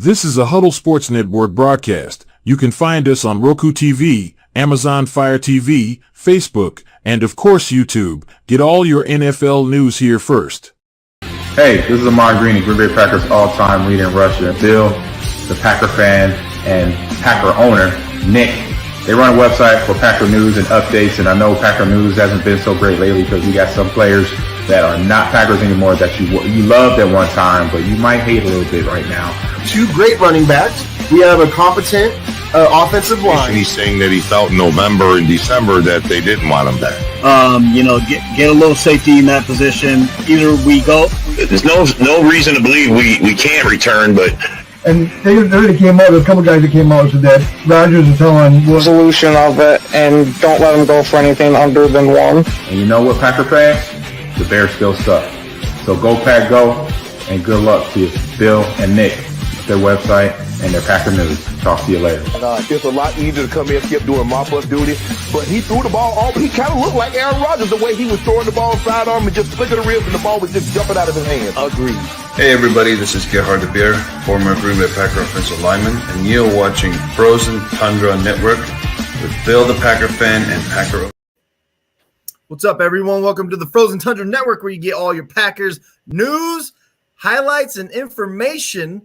This is a Huddle Sports Network broadcast. You can find us on Roku TV, Amazon Fire TV, Facebook, and of course YouTube. Get all your NFL news here first. Hey, this is Ahman Green, Green Bay Packers all-time leader in Russia. Bill, the Packer fan and Packer owner, Nick. They run a website for Packer news and updates, and I know Packer news hasn't been so great lately because we got some players that are not Packers anymore that you loved at one time, but you might hate a little bit right now. Two great running backs. We have a competent offensive line. He's saying that he felt in November and December that they didn't want him back. Get a little safety in that position. Either we go. There's no reason to believe we can't return, but. And they already came out, a couple guys that came out said that Rodgers is telling the solution of it and don't let them go for anything under than one. And you know what, Packer fans? The Bears still suck. So go Pack Go, and good luck to Bill and Nick, their website and their Packer news. Talk to you later. It's a lot easier to come in and skip doing mop-up duty, but he threw the ball all. He kind of looked like Aaron Rodgers the way he was throwing the ball sidearm and just flicking the ribs and the ball was just jumping out of his hands. Agreed. Hey everybody, this is Gerhard de Beer, former Green Bay Packer offensive lineman, and you're watching Frozen Tundra Network with Bill the Packer fan and Packer. What's up, everyone? Welcome to the Frozen Tundra Network, where you get all your Packers news, highlights, and information.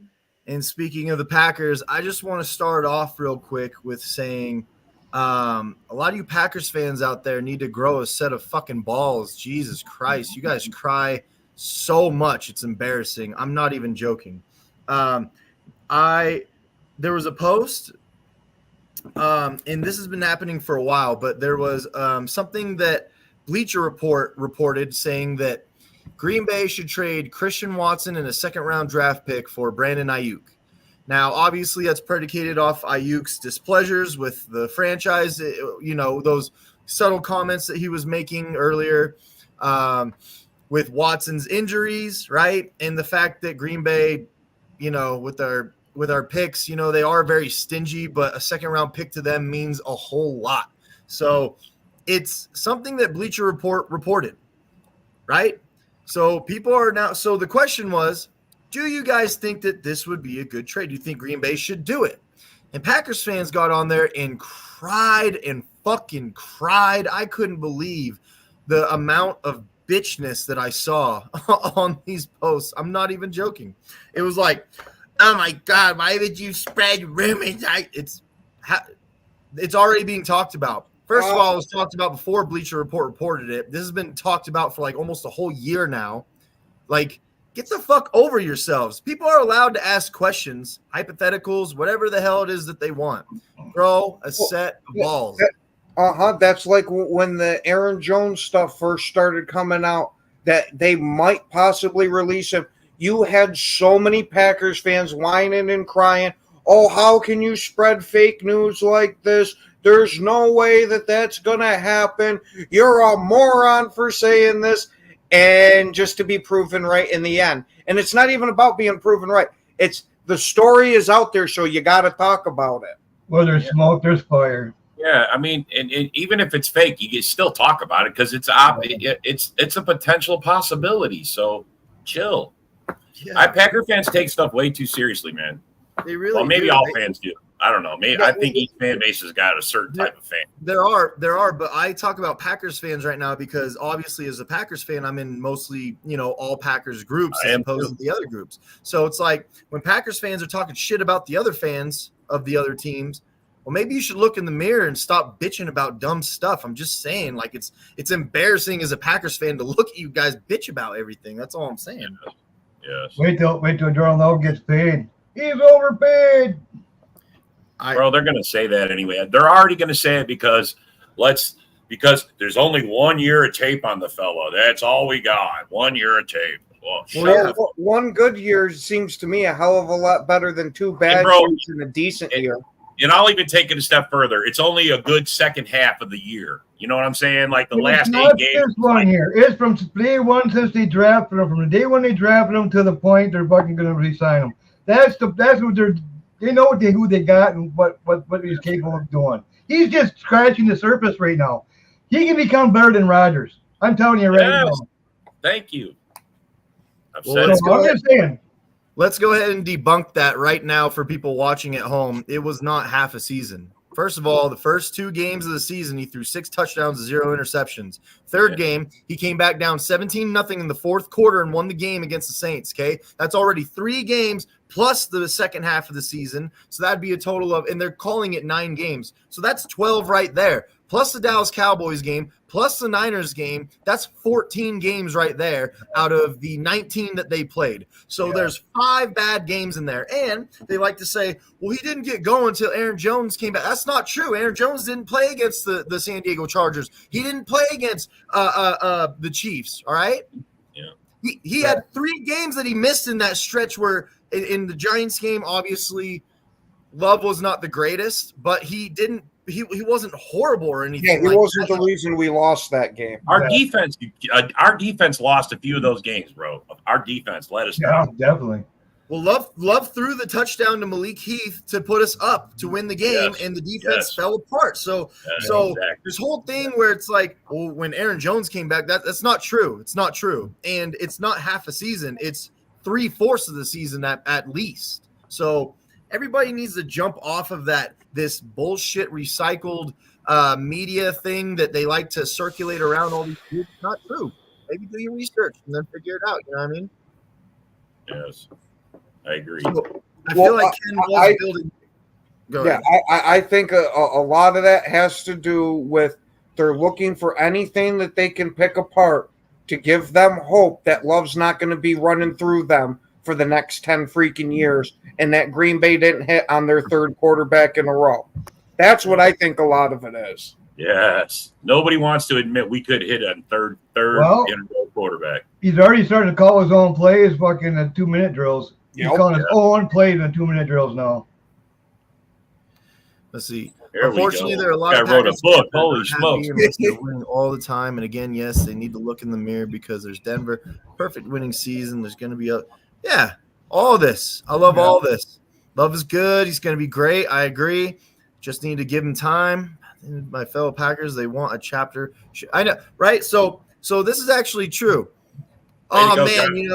And speaking of the Packers, I just want to start off real quick with saying a lot of you Packers fans out there need to grow a set of fucking balls. Jesus Christ, you guys cry so much. It's embarrassing. I'm not even joking. There was a post, and this has been happening for a while, but there was something that Bleacher Report reported saying that Green Bay should trade Christian Watson and a second-round draft pick for Brandon Ayuk. Now, obviously, that's predicated off Ayuk's displeasures with the franchise, those subtle comments that he was making earlier with Watson's injuries, right? And the fact that Green Bay, with our picks, they are very stingy, but a second-round pick to them means a whole lot. So it's something that Bleacher Report reported, right? So people are now – so the question was, do you guys think that this would be a good trade? Do you think Green Bay should do it? And Packers fans got on there and cried and fucking cried. I couldn't believe the amount of bitchness that I saw on these posts. I'm not even joking. It was like, oh, my God, why would you spread rumors? It's already being talked about. First of all, it was talked about before Bleacher Report reported it. This has been talked about for like almost a whole year now. Like, get the fuck over yourselves. People are allowed to ask questions, hypotheticals, whatever the hell it is that they want. Throw a set of balls. That's like when the Aaron Jones stuff first started coming out, that they might possibly release him. You had so many Packers fans whining and crying, oh, how can you spread fake news like this? There's no way that that's going to happen. You're a moron for saying this. And just to be proven right in the end. And it's not even about being proven right. It's the story is out there, so you got to talk about it. Well, there's smoke, there's fire. Yeah, I mean, and even if it's fake, you can still talk about it because it's a potential possibility. So chill. Yeah. Packer fans take stuff way too seriously, man. They really well, maybe do. All fans do. I don't know. Maybe I think each fan base has got a certain type of fan. There are, but I talk about Packers fans right now because obviously as a Packers fan, I'm in mostly, all Packers groups as opposed to the other groups. So it's like when Packers fans are talking shit about the other fans of the other teams, well, maybe you should look in the mirror and stop bitching about dumb stuff. I'm just saying, like it's embarrassing as a Packers fan to look at you guys bitch about everything. That's all I'm saying. Yes. Wait till Jordan Love gets paid. He's overpaid. Bro, they're going to say that anyway. They're already going to say it because there's only 1 year of tape on the fellow. That's all we got. 1 year of tape. Well, one good year seems to me a hell of a lot better than two bad years in a decent year. And I'll even take it a step further. It's only a good second half of the year. You know what I'm saying? Like the last 8 games. It's 1 year. It's from day one since they drafted him, from the day when they drafted him to the point they're fucking going to re-sign him. That's what they're. They know who they got and what he's capable of doing. He's just scratching the surface right now. He can become better than Rodgers. I'm telling you right now. Thank you. I'm just saying. let's go ahead and debunk that right now for people watching at home. It was not half a season. First of all, the first 2 games of the season, he threw 6 touchdowns, 0 interceptions. Third game, he came back down 17-0 in the fourth quarter and won the game against the Saints, okay? That's already 3 games plus the second half of the season. So that'd be a total of – and they're calling it 9 games. So that's 12 right there, plus the Dallas Cowboys game, plus the Niners game. That's 14 games right there out of the 19 that they played. So there's 5 bad games in there. And they like to say, well, he didn't get going until Aaron Jones came back. That's not true. Aaron Jones didn't play against the San Diego Chargers. He didn't play against the Chiefs, all right? Yeah. He had 3 games that he missed in that stretch where in the Giants game, obviously, Love was not the greatest, but he wasn't horrible or anything. Yeah, he wasn't the reason we lost that game. Our defense lost a few of those games, bro. Our defense let us down. Yeah, definitely. Well, Love threw the touchdown to Malik Heath to put us up to win the game, and the defense fell apart. So this whole thing where it's like, well, when Aaron Jones came back, that's not true. It's not true, and it's not half a season. It's 3/4 of the season at least. So everybody needs to jump off of this bullshit recycled media thing that they like to circulate around all these years. It's not true. Maybe do your research and then figure it out. You know what I mean? Yes, I agree. So, I feel like Ken was building. Go ahead. I think a lot of that has to do with they're looking for anything that they can pick apart to give them hope that Love's not going to be running through them for the next 10 freaking years, and that Green Bay didn't hit on their 3rd quarterback in a row. That's what I think a lot of it is. Yes. Nobody wants to admit we could hit a third in a row quarterback. He's already starting to call his own plays, fucking the 2-minute drills. He's calling his own plays in 2-minute drills now. Let's see. There Unfortunately, there are a lot of wrote a book. Holy smokes. Winning all the time. And again, yes, they need to look in the mirror because there's Denver. Perfect winning season. There's going to be all this. I love all this. Love is good. He's going to be great. I agree. Just need to give him time. My fellow Packers, they want a chapter. I know, right? So this is actually true. Oh, man,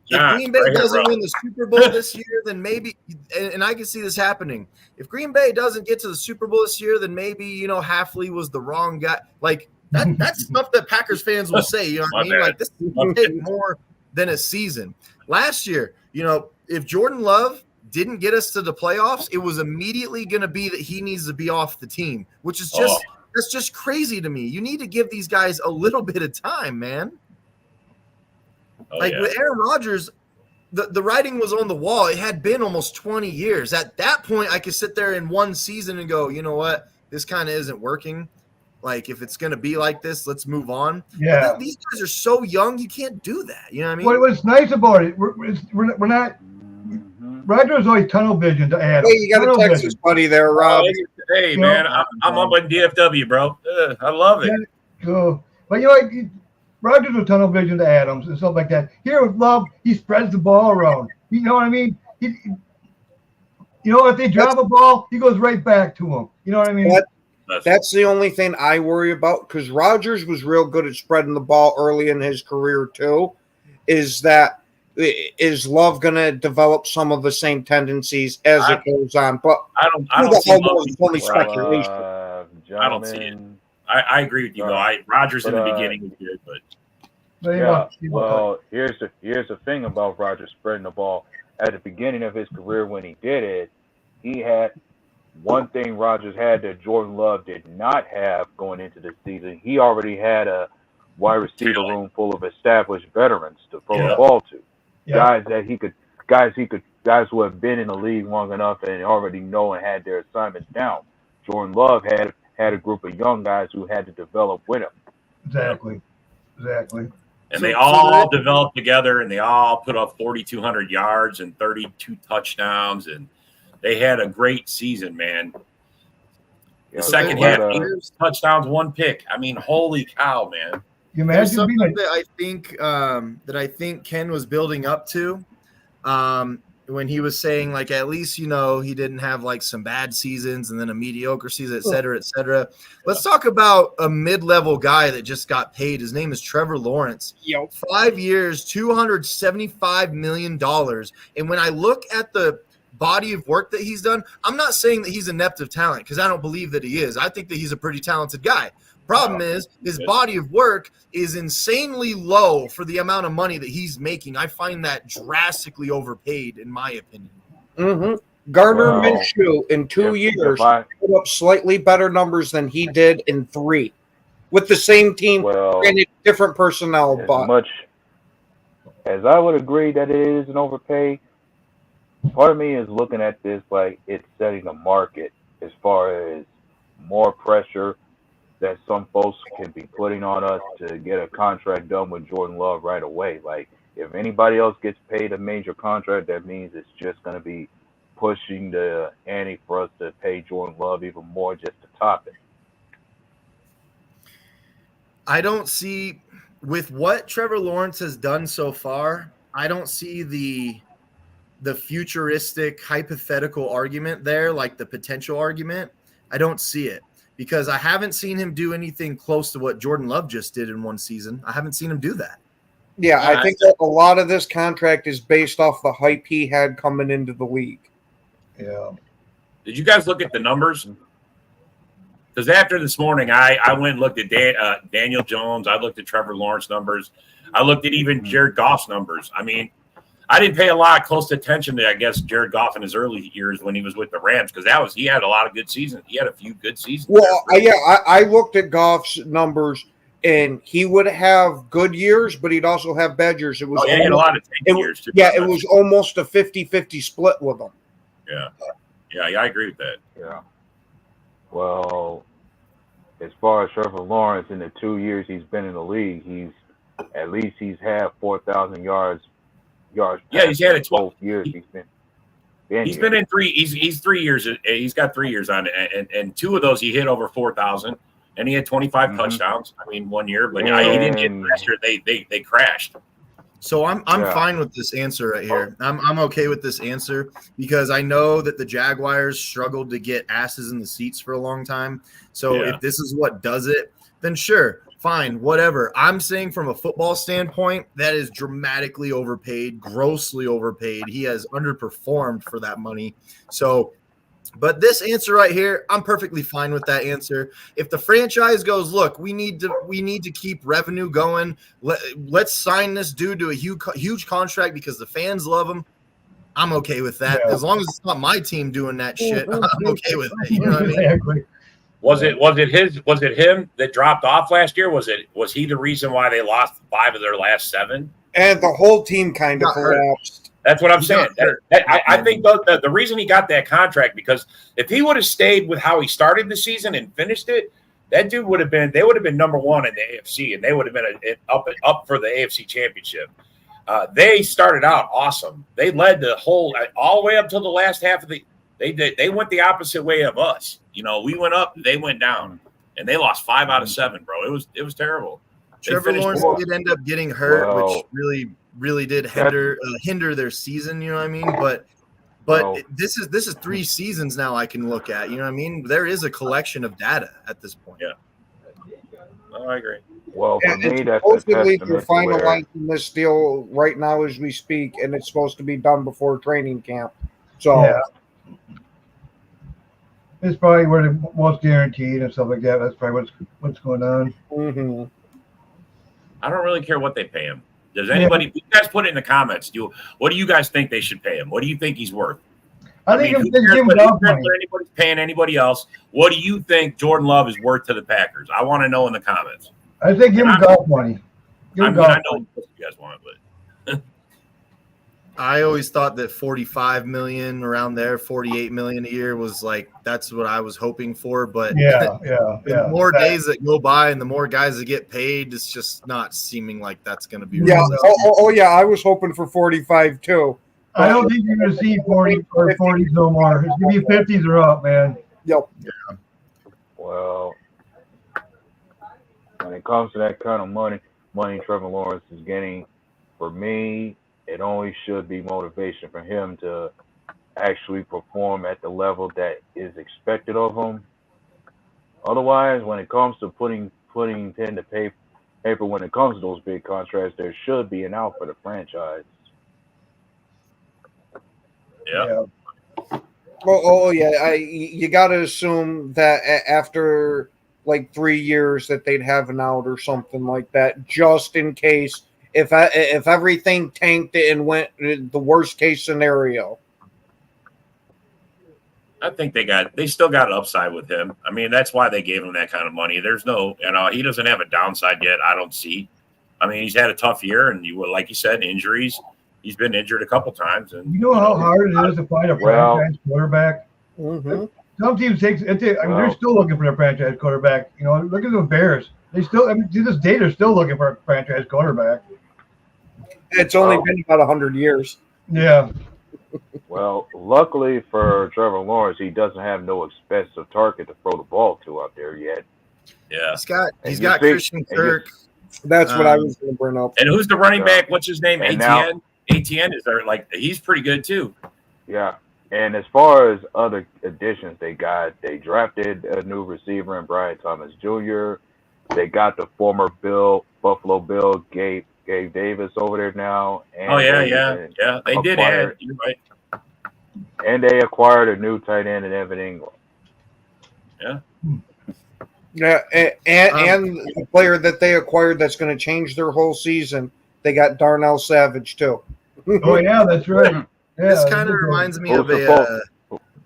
John. If Green Bay doesn't win the Super Bowl this year, then maybe – and I can see this happening. If Green Bay doesn't get to the Super Bowl this year, then maybe, Halfley was the wrong guy. Like, that's stuff that Packers fans will say. You know what I mean? Like, this will take more than a season. Last year, if Jordan Love didn't get us to the playoffs, it was immediately going to be that he needs to be off the team, which is just that's just crazy to me. You need to give these guys a little bit of time, man. With Aaron Rodgers, the writing was on the wall. It had been almost 20 years. At that point, I could sit there in one season and go, you know what? This kind of isn't working. Like, if it's going to be like this, let's move on. Yeah. But these guys are so young, you can't do that. You know what I mean? What's nice about it, we're not – Rodgers always tunnel vision to Adam. Hey, you got a Texas buddy there, Rob. Hey, man, I'm up in DFW, bro. I love it. So, but Rodgers will tunnel vision to Adams and stuff like that. Here with Love, he spreads the ball around. You know what I mean? If they drop a ball, he goes right back to him. You know what I mean? That's the only thing I worry about, because Rodgers was real good at spreading the ball early in his career too. Is Love going to develop some of the same tendencies as it goes on? But I don't see only speculation. I don't see it. I agree with you, though. Rodgers in the beginning was good, but well, here's the thing about Rodgers spreading the ball. At the beginning of his career, when he did it, he had one thing Rodgers had that Jordan Love did not have going into the season. He already had a wide receiver room full of established veterans to throw the ball to. Guys who have been in the league long enough and already know and had their assignments down. Jordan Love had a group of young guys who had to develop with him. Exactly. And they all developed together, and they all put up 4,200 yards and 32 touchdowns, and they had a great season, man. The second half, 8 touchdowns, 1 pick. I mean, holy cow, man. There's something that I think Ken was building up to. when he was saying like at least he didn't have like some bad seasons and then a mediocre season, et cetera, et cetera. Let's talk about a mid-level guy that just got paid. His name is Trevor Lawrence. 5 years, $275 million. And when I look at the body of work that he's done, I'm not saying that he's inept of talent because I don't believe that he is. I think that he's a pretty talented guy. Problem is his body of work is insanely low for the amount of money that he's making. I find that drastically overpaid, in my opinion. Mm-hmm. Gardner Minshew in 2 years put up slightly better numbers than he did in 3 with the same team and different personnel. As But much as I would agree that it is an overpay, part of me is looking at this like it's setting a market as far as more pressure that some folks can be putting on us to get a contract done with Jordan Love right away. Like, if anybody else gets paid a major contract, that means it's just going to be pushing the ante for us to pay Jordan Love even more just to top it. I don't see, with what Trevor Lawrence has done so far, I don't see the futuristic hypothetical argument there, like the potential argument. I don't see it because I haven't seen him do anything close to what Jordan Love just did in one season. I haven't seen him do that. Yeah, I think that a lot of this contract is based off the hype he had coming into the league. Yeah. Did you guys look at the numbers? Because after this morning, I went and looked at Daniel Jones. I looked at Trevor Lawrence numbers. I looked at even Jared Goff's numbers. I mean, I didn't pay a lot of close attention to, I guess, Jared Goff in his early years when he was with the Rams because he had a lot of good seasons. He had a few good seasons. Well, I looked at Goff's numbers, and he would have good years, but he'd also have bad years. It was he had a lot of years too. Yeah, it was almost a 50-50 split with him. Yeah, I agree with that. Yeah. Well, as far as Trevor Lawrence, in the 2 years he's been in the league, he's had 4,000 yards. Yeah, he's had it 12 years. He's been in 3. He's 3 years. He's got 3 years on it, and 2 of those he hit over 4,000, and he had 25 touchdowns. I mean, 1 year, but he didn't get last year. They crashed. So I'm fine with this answer right here. I'm okay with this answer because I know that the Jaguars struggled to get asses in the seats for a long time. So if this is what does it, then sure. Fine, whatever. I'm saying from a football standpoint, that is dramatically overpaid, grossly overpaid. He has underperformed for that money. So, but this answer right here, I'm perfectly fine with that answer. If the franchise goes, look, we need to keep revenue going. Let's sign this dude to a huge contract because the fans love him. I'm okay with that. As long as it's not my team doing that shit, I'm okay with it. You know what I mean? Was it him that dropped off last year? Was he the reason why they lost 5 of their last 7? And the whole team kind of collapsed. That's what I'm saying. I think the reason he got that contract, because if he would have stayed with how he started the season and finished it, that dude would have been number 1 in the AFC, and they would have been up for the AFC Championship. They started out awesome. They led the whole all the way up to the last half of the. They went the opposite way of us. You know, we went up, they went down, and they lost 5 out of 7, bro. It was terrible. Trevor Lawrence did end up getting hurt, which really did hinder their season. You know what I mean? But this is 3 seasons now I can look at. You know what I mean? There is a collection of data at this point. Yeah. Oh, I agree. Well, for me, that's supposedly they're finalizing this deal right now as we speak, and it's supposed to be done before training camp. So it's probably where the most guaranteed and stuff like that. That's probably what's going on. Mm-hmm. I don't really care what they pay him. Does anybody? You guys put it in the comments. What do you guys think they should pay him? What do you think he's worth? I think anybody's paying anybody else. What do you think Jordan Love is worth to the Packers? I want to know in the comments. I think give him golf money. I know what you guys want, but I always thought that 45 million around there, 48 million a year was like that's what I was hoping for. But the more days that go by and the more guys that get paid, it's just not seeming like that's going to be. Yeah. Yeah. I was hoping for 45 too. I don't think you're going to see 40 or 40s no more. It's going to be 50s or up, man. Yep. Yeah. Well, when it comes to that kind of money Trevor Lawrence is getting, for me, it only should be motivation for him to actually perform at the level that is expected of him. Otherwise, when it comes to putting pen to paper when it comes to those big contracts, there should be an out for the franchise. Yeah. Oh yeah, you got to assume that after like 3 years that they'd have an out or something like that, just in case if everything tanked and went the worst case scenario. I think they still got upside with him. I mean, that's why they gave him that kind of money. There's no, he doesn't have a downside yet. I don't see. I mean, he's had a tough year, and like you said, injuries. He's been injured a couple times, and you know how hard it is to find a franchise quarterback. Mm-hmm. Some teams they're still looking for their franchise quarterback. Look at the Bears. They still, to this day, they're still looking for a franchise quarterback. It's only been about 100 years. Yeah. Well, luckily for Trevor Lawrence, he doesn't have no expensive target to throw the ball to out there yet. Yeah, he's got Christian Kirk. That's what I was going to bring up. And who's the running back? What's his name? ATN. ATN is there? He's pretty good too. Yeah, and as far as other additions they drafted a new receiver in Brian Thomas Jr. They got the former Buffalo Bill Gabe Davis over there now. And they did add. You're right. And they acquired a new tight end in Evan Ingram. Yeah. Yeah, and the player that they acquired that's going to change their whole season, they got Darnell Savage too. Oh yeah, that's right. Yeah, this kind of reminds me of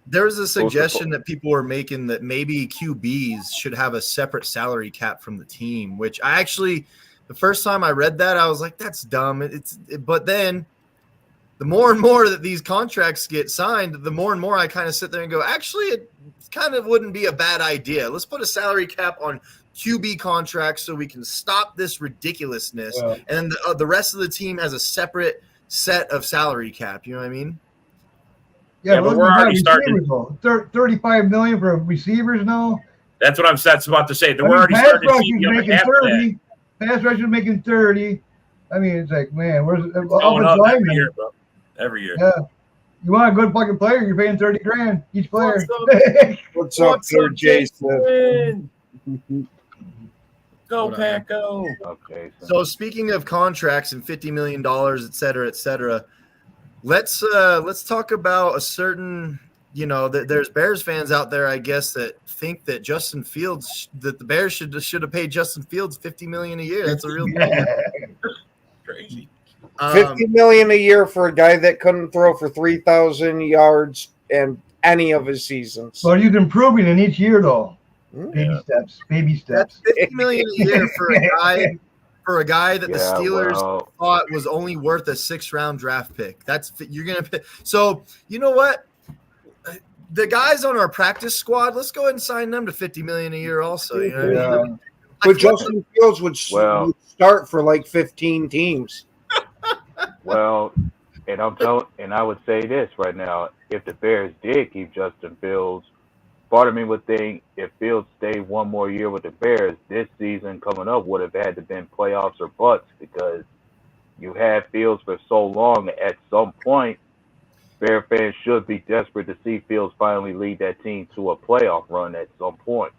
there was a suggestion that people were making that maybe QBs should have a separate salary cap from the team, which I actually, the first time I read that, I was like, that's dumb. But then the more and more that these contracts get signed, the more and more I kind of sit there and go, actually, it kind of wouldn't be a bad idea. Let's put a salary cap on QB contracts so we can stop this ridiculousness. Yeah. And the rest of the team has a separate set of salary cap. You know what I mean? Yeah, but we're already starting. $35 million for receivers now. That's what I'm about to say. We're already starting to see making 30. Pass rushers making 30. I mean, it's like, man, where's every year? Yeah. You want a good fucking player, you're paying $30,000 each player. What's up, Sir Jason? Go Pack, go. Okay. So speaking of contracts and $50 million, et cetera, let's talk about a certain, there's Bears fans out there, I guess, that think that Justin Fields, that the Bears should have paid Justin Fields $50 million a year. That's a real thing. Crazy. $50 million a year for a guy that couldn't throw for 3,000 yards in any of his seasons. Well, he's improving in each year, though. Baby steps. That's $50 million a year for a guy that the Steelers thought was only worth a 6th-round draft pick. You're gonna pay. So you know what? The guys on our practice squad, let's go ahead and sign them to $50 million a year also. You know what I mean? But Justin Fields would start for like 15 teams. Well, and I would say this right now: if the Bears did keep Justin Fields, part of me would think if Fields stayed one more year with the Bears, this season coming up would have had to been playoffs or buts, because you had Fields for so long. At some point, Bear fans should be desperate to see Fields finally lead that team to a playoff run at some point,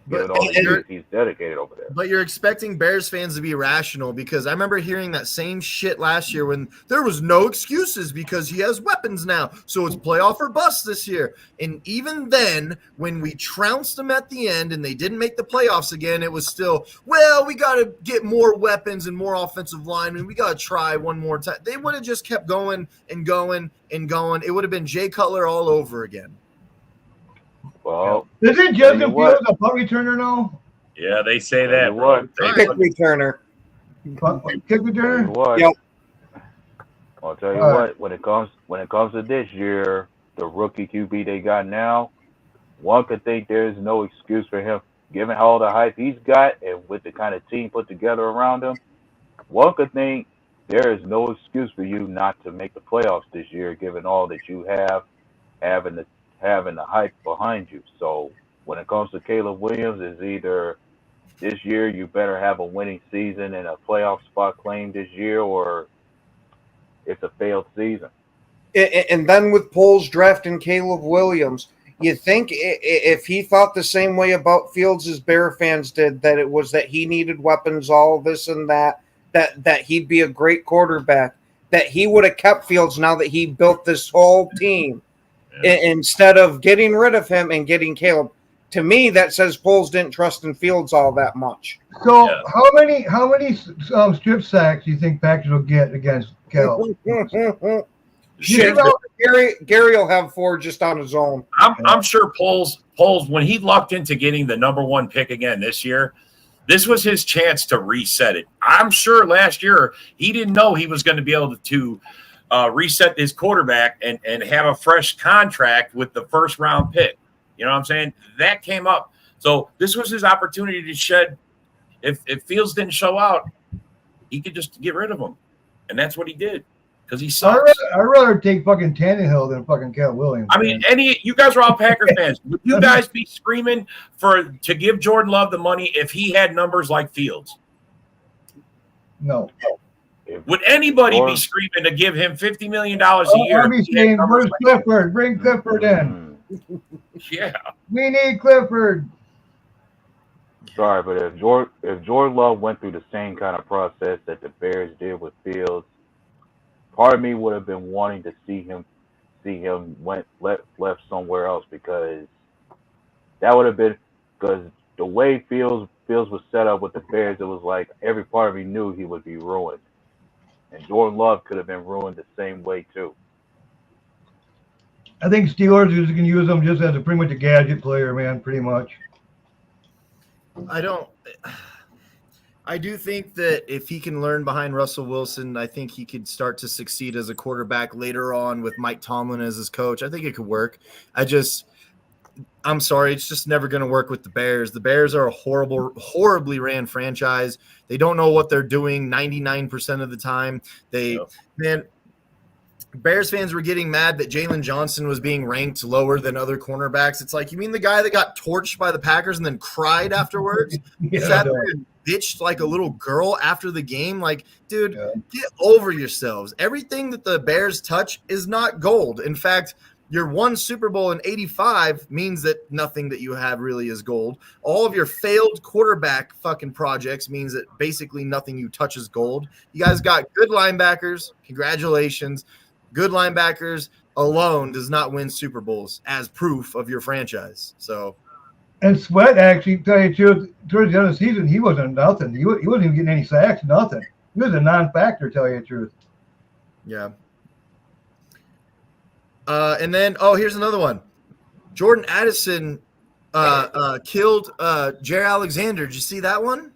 given all the years he's dedicated over there. But you're expecting Bears fans to be rational, because I remember hearing that same shit last year when there was no excuses because he has weapons now. So it's playoff or bust this year. And even then, when we trounced them at the end and they didn't make the playoffs again, it was still, well, we got to get more weapons and more offensive linemen. We got to try one more time. They would have just kept going and going and going. It would have been Jay Cutler all over again. Well, isn't Justin Fields a punt returner now? Yeah, they say that. Kick returner. Kick returner. Yep. I'll tell you what. When it comes to this year, the rookie QB they got now, one could think there's no excuse for him, given all the hype he's got and with the kind of team put together around him. One could think there is no excuse for you not to make the playoffs this year, given all that you have, having the hype behind you. So when it comes to Caleb Williams, it's either this year you better have a winning season and a playoff spot claimed this year, or it's a failed season. And then with Poles drafting Caleb Williams, you think if he thought the same way about Fields as Bear fans did, that it was that he needed weapons, all this and that he'd be a great quarterback, that he would have kept Fields now that he built this whole team instead of getting rid of him and getting Caleb. To me, that says Poles didn't trust in Fields all that much. So how many strip sacks do you think Packers will get against Caleb? Gary will have 4 just on his own. I'm sure Poles, when he lucked into getting the number 1 pick again this year, this was his chance to reset it. I'm sure last year he didn't know he was going to be able to reset his quarterback and have a fresh contract with the first round pick. You know what I'm saying? That came up. So this was his opportunity to shed. If Fields didn't show out, he could just get rid of him. And that's what he did. Because he sucks. I'd rather take fucking Tannehill than fucking Caleb Williams. I mean, you guys are all Packer fans. Would you guys be screaming to give Jordan Love the money if he had numbers like Fields? No. Would anybody be screaming to give him $50 million a year? I'd be saying, where's Clifford? Bring Clifford in. Yeah. We need Clifford. Sorry, but if Jordan Love went through the same kind of process that the Bears did with Fields, part of me would have been wanting to see him left somewhere else, because that would have been, because the way Fields was set up with the Bears, it was like every part of me knew he would be ruined, and Jordan Love could have been ruined the same way too. I think Steelers can use him just as pretty much a gadget player, man, pretty much. I do think that if he can learn behind Russell Wilson, I think he could start to succeed as a quarterback later on with Mike Tomlin as his coach. I think it could work. I'm sorry, it's just never going to work with the Bears. The Bears are a horribly ran franchise. They don't know what they're doing 99% of the time. Bears fans were getting mad that Jalen Johnson was being ranked lower than other cornerbacks. It's like, you mean the guy that got torched by the Packers and then cried afterwards? Sat there and bitched like a little girl after the game? Like, dude, get over yourselves. Everything that the Bears touch is not gold. In fact, your one Super Bowl in 85 means that nothing that you have really is gold. All of your failed quarterback fucking projects means that basically nothing you touch is gold. You guys got good linebackers. Congratulations. Good linebackers alone does not win Super Bowls as proof of your franchise. So, and Sweat, actually, tell you the truth, towards the end of the season, he wasn't nothing. He wasn't even getting any sacks, nothing. He was a non-factor, tell you the truth. Yeah. And then, here's another one. Jordan Addison killed Jair Alexander. Did you see that one?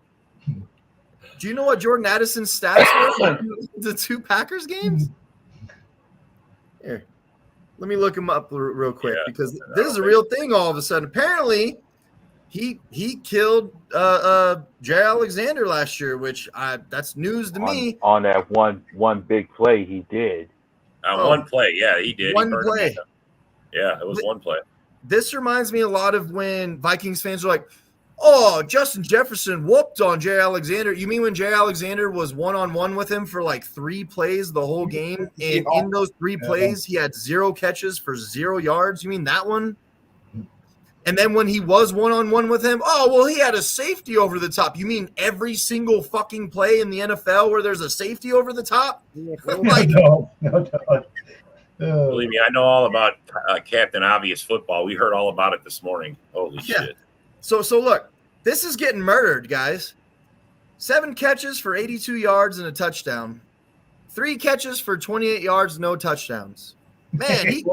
Do you know what Jordan Addison's stats were the 2 Packers games? Here, let me look him up real quick, because this is a real thing all of a sudden. Apparently, he killed Jair Alexander last year, which that's news to me. On that one big play he did. One play, yeah, he did. One play. Yeah, it was one play. This reminds me a lot of when Vikings fans are like, Justin Jefferson whooped on Jair Alexander. You mean when Jair Alexander was one-on-one with him for like 3 plays the whole game? And in those 3 plays, he had 0 catches for 0 yards. You mean that one? And then when he was one-on-one with him, he had a safety over the top. You mean every single fucking play in the NFL where there's a safety over the top? Like, No. Believe me, I know all about Captain Obvious football. We heard all about it this morning. Holy shit. So look, this is getting murdered, guys. 7 catches for 82 yards and a touchdown. 3 catches for 28 yards, no touchdowns. Man,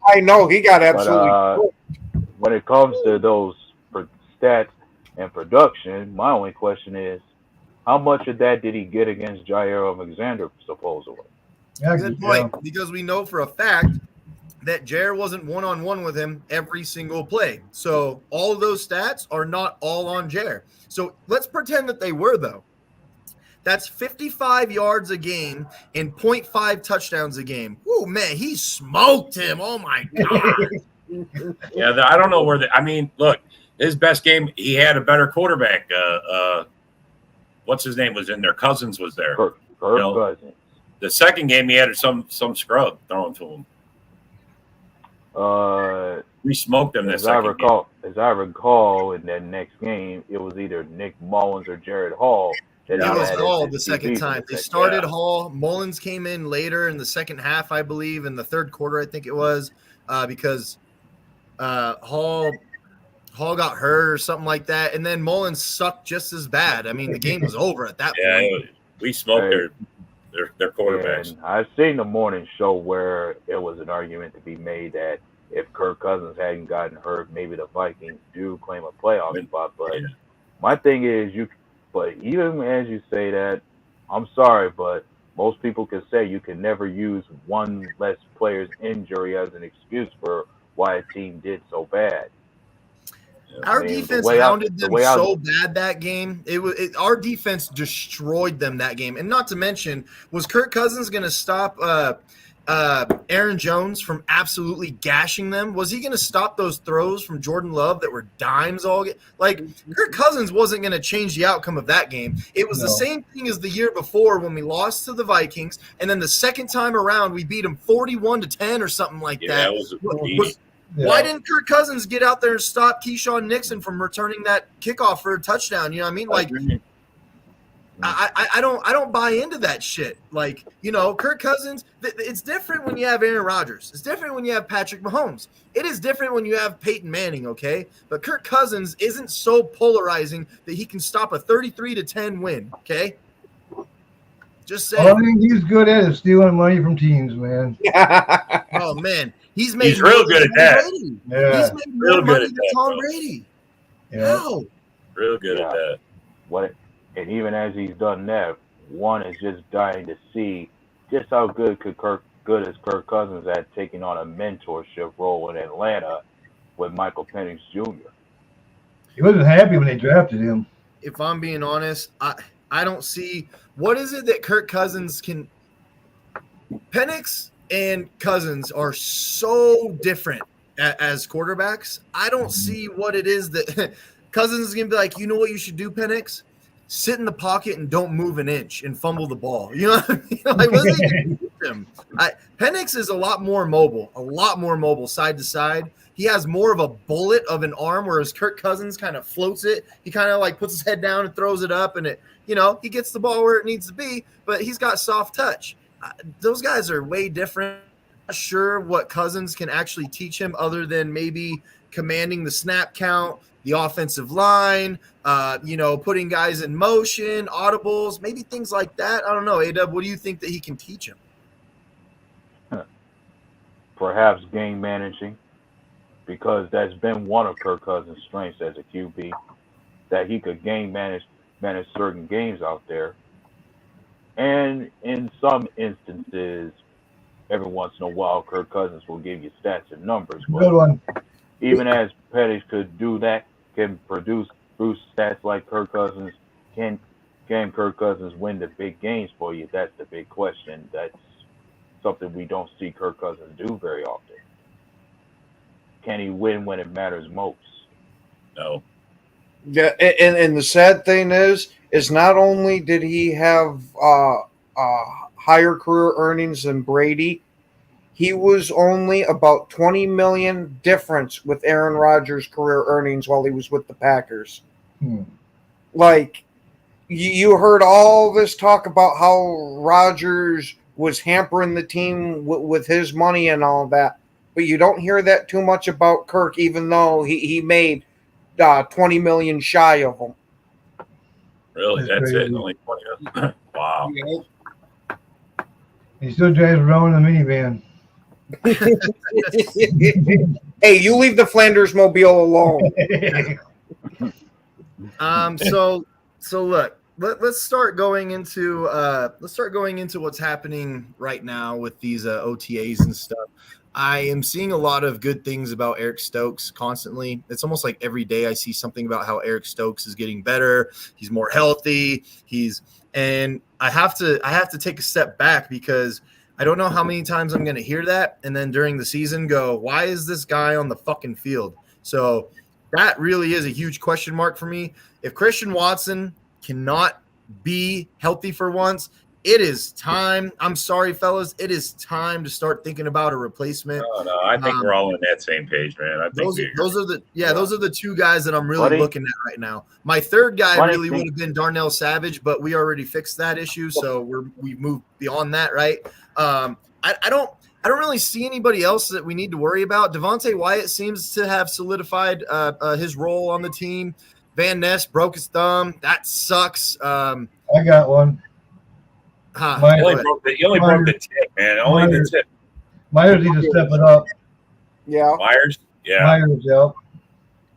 I know he got absolutely. When it comes to those stats and production, my only question is, how much of that did he get against Jair Alexander, supposedly? Good point, because we know for a fact that Jair wasn't one-on-one with him every single play. So all of those stats are not all on Jair. So let's pretend that they were, though. That's 55 yards a game and 0.5 touchdowns a game. Oh, man, he smoked him. Oh, my God. I don't know where look, his best game, he had a better quarterback. What's his name was in there? Cousins was there. Kirk Cousins. The second game, he had some scrub throwing to him. We smoked him as I recall, in that next game, it was either Nick Mullins or Jared Hall. It was Hall the second time. They started Hall. Mullins came in later in the second half, I believe, in the third quarter, I think it was, because Hall got hurt or something like that, and then Mullins sucked just as bad. I mean, the game was over at that point. We smoked their quarterbacks. And I've seen the morning show where it was an argument to be made that if Kirk Cousins hadn't gotten hurt, maybe the Vikings do claim a playoff spot. But my thing is, but even as you say that, I'm sorry, but most people can say you can never use one less player's injury as an excuse for why a team did so bad. Our defense hounded them so bad that game. Our defense destroyed them that game. And not to mention, was Kirk Cousins going to stop Aaron Jones from absolutely gashing them? Was he going to stop those throws from Jordan Love that were dimes all like Kirk Cousins wasn't going to change the outcome of that game. It was the same thing as the year before when we lost to the Vikings, and then the second time around we beat them 41-10 or something like that. That was a beat. Why didn't Kirk Cousins get out there and stop Keyshawn Nixon from returning that kickoff for a touchdown? You know what I mean? Like, I don't buy into that shit. Like, you know, Kirk Cousins, it's different when you have Aaron Rodgers. It's different when you have Patrick Mahomes. It is different when you have Peyton Manning, okay? But Kirk Cousins isn't so polarizing that he can stop a 33-10 win, okay? Just saying. All I think he's good at is stealing money from teams, man. Oh, man. He's real good at that. Yeah. He's made more money than Tom Brady. Yeah. How? Real good at that. And even as he's done that, one is just dying to see just how good is Kirk Cousins at taking on a mentorship role in Atlanta with Michael Penix Jr. He wasn't happy when they drafted him. If I'm being honest, I don't see what is it that Kirk Cousins can. Penix and Cousins are so different as quarterbacks. I don't see what it is that Cousins is going to be like, you know what you should do, Penix? Sit in the pocket and don't move an inch and fumble the ball. You know what I mean? Like, what's he going to do with him? Penix is a lot more mobile side to side. He has more of a bullet of an arm, whereas Kirk Cousins kind of floats it. He kind of like puts his head down and throws it up, and he gets the ball where it needs to be, but he's got soft touch. Those guys are way different. I'm not sure what Cousins can actually teach him other than maybe commanding the snap count, the offensive line, putting guys in motion, audibles, maybe things like that. I don't know. A-Dub, what do you think that he can teach him? Perhaps game managing, because that's been one of Kirk Cousins' strengths as a QB, that he could game manage certain games out there. And in some instances, every once in a while, Kirk Cousins will give you stats and numbers. But good one. Even as Pettis could do that, can produce stats like Kirk Cousins, can Kirk Cousins win the big games for you? That's the big question. That's something we don't see Kirk Cousins do very often. Can he win when it matters most? No. Yeah, and the sad thing is not only did he have higher career earnings than Brady, he was only about $20 million difference with Aaron Rodgers' career earnings while he was with the Packers. Like, you heard all this talk about how Rodgers was hampering the team with his money and all that, but you don't hear that too much about Kirk, even though he made $20 million shy of him. Really? That's it? Only 20. Wow. He still drives around in a minivan. Hey, you leave the Flanders Mobile alone. So look, let's start going into what's happening right now with these OTAs and stuff. I am seeing a lot of good things about Eric Stokes constantly. It's almost like every day I see something about how Eric Stokes is getting better. He's more healthy. And I have to take a step back because I don't know how many times I'm going to hear that. And then during the season go, why is this guy on the fucking field? So that really is a huge question mark for me. If Christian Watson cannot be healthy for once, it is time. I'm sorry, fellas. It is time to start thinking about a replacement. No, I think we're all on that same page, man. I think those are the two guys that I'm really looking at right now. My third guy really would have been Darnell Savage, but we already fixed that issue, so we've moved beyond that, right? I don't really see anybody else that we need to worry about. Devontae Wyatt seems to have solidified his role on the team. Van Ness broke his thumb. That sucks. I got one. He only broke the tip, man. Only the tip. Myers needs to step it up. Yeah. Myers? Yeah. Myers, yep.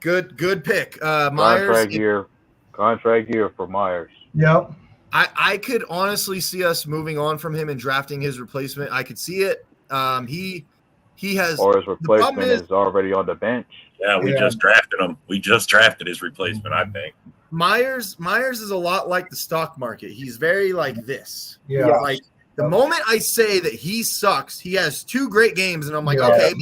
Good pick. Myers. Contract year for Myers. Yep. I could honestly see us moving on from him and drafting his replacement. I could see it. He has, or his replacement is already on the bench. Yeah, we just drafted him. We just drafted his replacement, I think. Myers is a lot like the stock market. He's very like this. Yeah. Like the moment I say that he sucks, he has 2 great games, and I'm like, okay,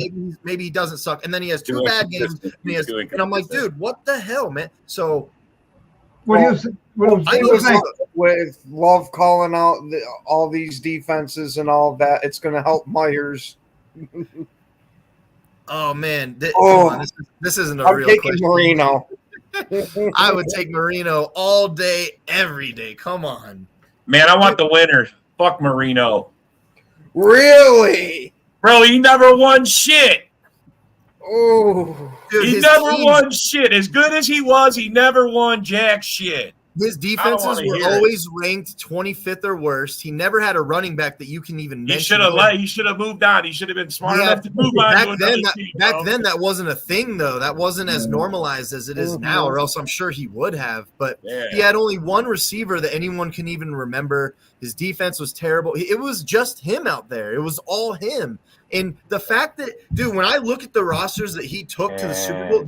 maybe he doesn't suck. And then he has 2 bad games, and I'm like, dude, what the hell, man? So with Love calling out all these defenses and all of that, it's going to help Myers. Oh man, this isn't a real taking question. Marino. I would take Marino all day, every day. Come on, man. I want the winner. Fuck Marino. Really, bro? He never won shit. Oh, he never won shit. As good as he was, he never won jack shit. His defenses were always ranked 25th or worse. He never had a running back that you can even mention. He should have moved on. He should have been smart enough to move on. Back then, that wasn't a thing, though. That wasn't as normalized as it is now, or else I'm sure he would have. But he had only one receiver that anyone can even remember. His defense was terrible. It was just him out there. It was all him. And the fact that, dude, when I look at the rosters that he took to the Super Bowl,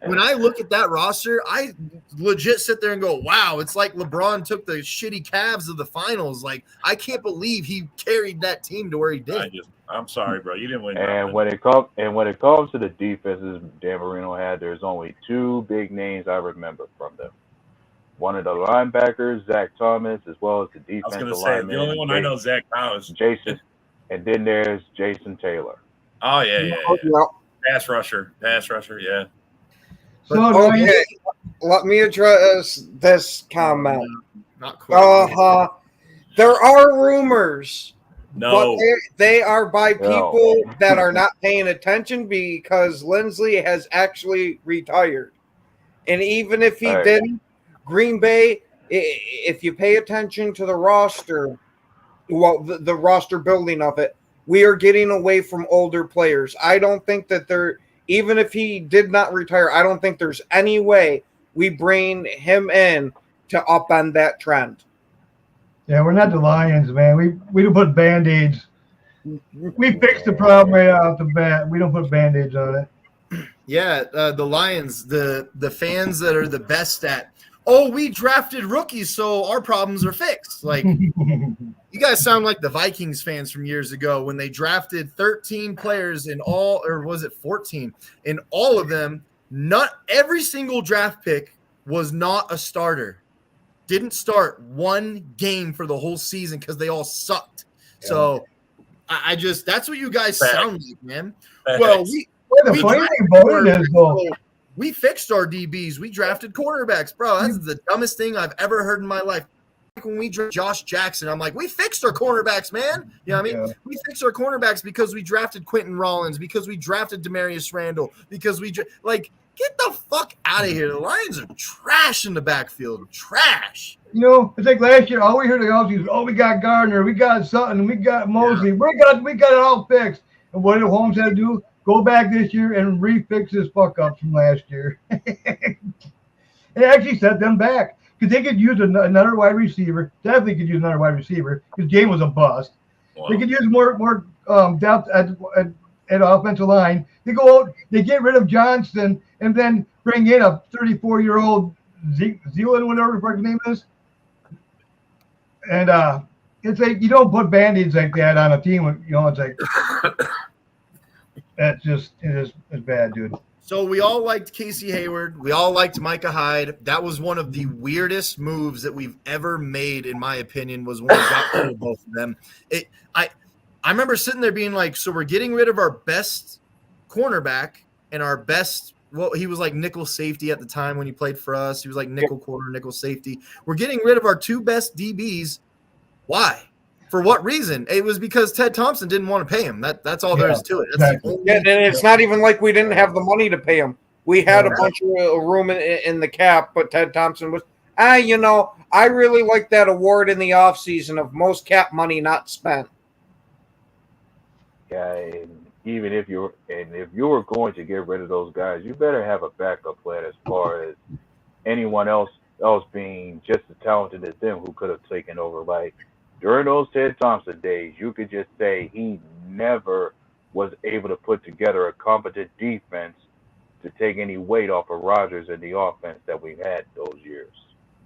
when I look at that roster, I legit sit there and go, wow, it's like LeBron took the shitty Cavs of the finals. Like, I can't believe he carried that team to where he did. I'm sorry, bro. You didn't win. And when it comes to the defenses Dan Marino had, there's only 2 big names I remember from them. One of the linebackers, Zach Thomas, as well as the defensive lineman. The only one I know is Zach Thomas. Jason. And then there's Jason Taylor. Oh, yeah. Pass rusher, yeah. So, okay, let me address this comment. Not quite. There are rumors, but they are by people that are not paying attention because Lindsley has actually retired. And even if he didn't, Green Bay, if you pay attention to the roster, the roster building of it, we are getting away from older players. I don't think that even if he did not retire, I don't think there's any way we bring him in to upend that trend. Yeah, we're not the Lions, man. We don't put Band-Aids. We fixed the problem right off the bat. We don't put Band-Aids on it. Yeah, the Lions, the fans that are the best at, oh, we drafted rookies, so our problems are fixed. Like, you guys sound like the Vikings fans from years ago when they drafted 13 players in all, or was it 14? In all of them, not every single draft pick was not a starter. Didn't start one game for the whole season because they all sucked. Yeah. So I just, that's what you guys sound like, man. Well, we fixed our DBs. We drafted quarterbacks, bro. That's the dumbest thing I've ever heard in my life. When we drafted Josh Jackson, I'm like, we fixed our cornerbacks, man. You know what I mean? Yeah. We fixed our cornerbacks because we drafted Quentin Rollins, because we drafted Demarius Randall, because get the fuck out of here. The Lions are trash in the backfield. Trash. You know, it's like last year, all we heard was, oh, we got Gardner, we got Sutton, we got Mosley. Yeah. We got it all fixed. And what did Holmes have to do? Go back this year and refix his fuck up from last year. It actually set them back because they could use another wide receiver. Definitely could use another wide receiver because Game was a bust. Wow. They could use more depth at offensive line. They go out, they get rid of Johnston and then bring in a 34-year-old Zealand, whatever the his name is. And it's like you don't put Band-Aids like that on a team. You know, it's like. It's bad, dude. So we all liked Casey Hayward. We all liked Micah Hyde. That was one of the weirdest moves that we've ever made, in my opinion, was when we got rid of both of them. I remember sitting there being like, so we're getting rid of our best cornerback and our best, well, he was like nickel safety at the time when he played for us. He was like nickel corner, nickel safety. We're getting rid of our two best DBs. Why? For what reason? It was because Ted Thompson didn't want to pay him. That's all there is to it. That's the only, and it's not even like we didn't have the money to pay him. We had a bunch of room in the cap, but Ted Thompson was, I really like that award in the offseason of most cap money not spent. Yeah, and even if you were going to get rid of those guys, you better have a backup plan as far as anyone else being just as talented as them who could have taken over. Like, during those Ted Thompson days, you could just say he never was able to put together a competent defense to take any weight off of Rodgers and the offense that we've had those years.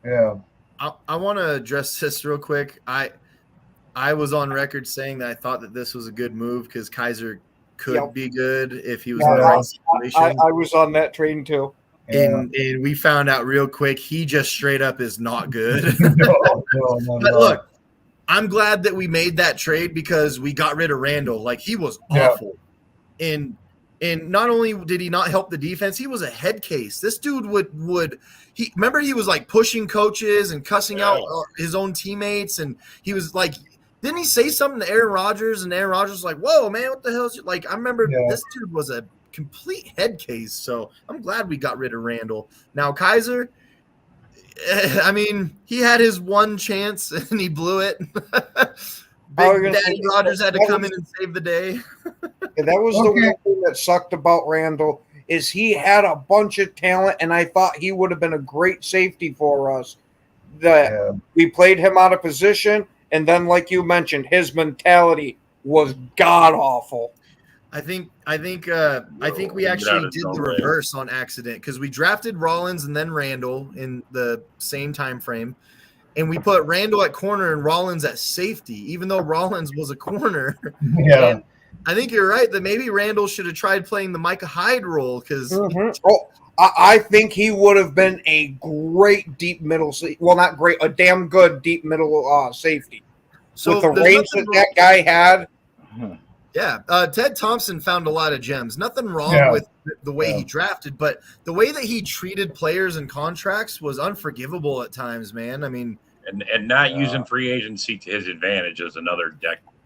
Yeah. I want to address this real quick. I was on record saying that I thought that this was a good move because Kaiser could be good if he was in the right situation. I was on that train too. And we found out real quick he just straight up is not good. No. But look, I'm glad that we made that trade because we got rid of Randall. Like, he was awful. And not only did he not help the defense, he was a head case. This dude he was like pushing coaches and cussing out his own teammates. And he was like, didn't he say something to Aaron Rodgers? And Aaron Rodgers was like, whoa, man, what the hell is it? Like, I remember this dude was a complete head case. So I'm glad we got rid of Randall. Now, Kaiser, I mean, he had his one chance and he blew it. Big Daddy Rodgers had to come in and save the day. That was the one thing that sucked about Randall is he had a bunch of talent, and I thought he would have been a great safety for us. We played him out of position, and then, like you mentioned, his mentality was god awful. I think we actually did the reverse on accident because we drafted Rollins and then Randall in the same time frame, and we put Randall at corner and Rollins at safety, even though Rollins was a corner. Yeah. And I think you're right that maybe Randall should have tried playing the Micah Hyde role because I think he would have been a great deep middle. Well, not great, a damn good deep middle safety. So with the range that guy had. Yeah, Ted Thompson found a lot of gems. Nothing wrong with the way he drafted, but the way that he treated players and contracts was unforgivable at times, man. I mean, and not using free agency to his advantage is another